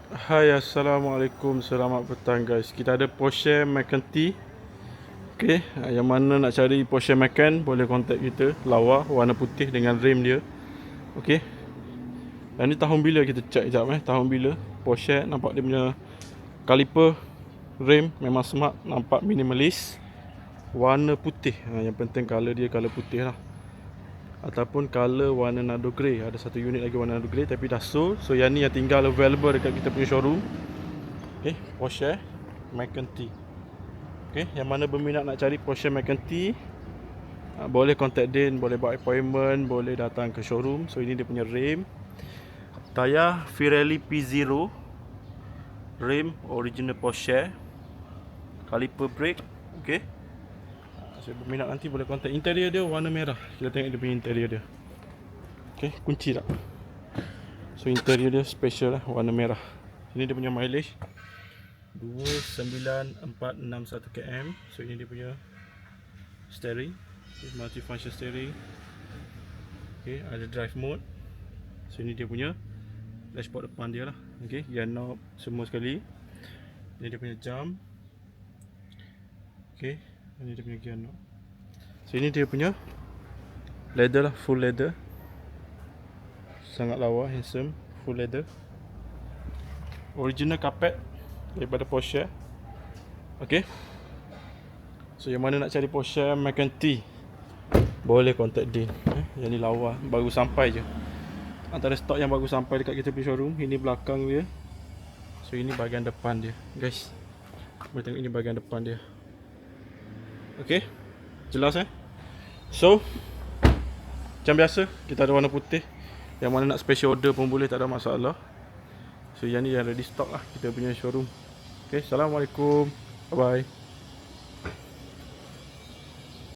Hai, Assalamualaikum, selamat petang guys. Kita ada Porsche Macan T. Okay, yang mana nak cari Porsche Macan boleh contact kita. Lawa, warna putih dengan rim dia. Okay, dan ni tahun bila kita check sekejap tahun bila. Porsche nampak dia punya kaliper, rim memang smart, nampak minimalis. Warna putih, yang penting color dia color putih lah. Ataupun color warna nado grey. Ada satu unit lagi warna nado grey tapi dah sold. So yang ni yang tinggal available dekat kita punya showroom. Okay, Porsche Macan T. Okay, yang mana berminat nak cari Porsche Macan T, boleh contact Din, boleh buat appointment, boleh datang ke showroom. So ini dia punya rim. Tayar Pirelli P0, rim original Porsche, caliper brake. Okay, saya berminat nanti boleh contact. Interior dia warna merah. Kita tengok dia punya interior dia. Okay, kunci tak. So interior dia special lah, warna merah. Ini dia punya mileage 29461 km. So ini dia punya steering, multifunction steering. Okay, ada drive mode. So ini dia punya dashboard depan dia lah. Okay, gear knob semua sekali. Ini dia punya jam. Okay, ini dia punya gear knob. So ini dia punya leather lah, full leather. Sangat lawa, handsome, full leather. Original carpet daripada Porsche. Okay, so yang mana nak cari Porsche Macan T, boleh contact Din. Yang ni lawa, baru sampai je. Antara stok yang baru sampai dekat kita punya showroom. Ini belakang dia. So ini bahagian depan dia guys. Boleh tengok ini bahagian depan dia. Okay, jelas So macam biasa kita ada warna putih. Yang mana nak special order pun boleh, tak ada masalah. So yang ni yang ready stock lah kita punya showroom. Okay, Assalamualaikum, bye bye.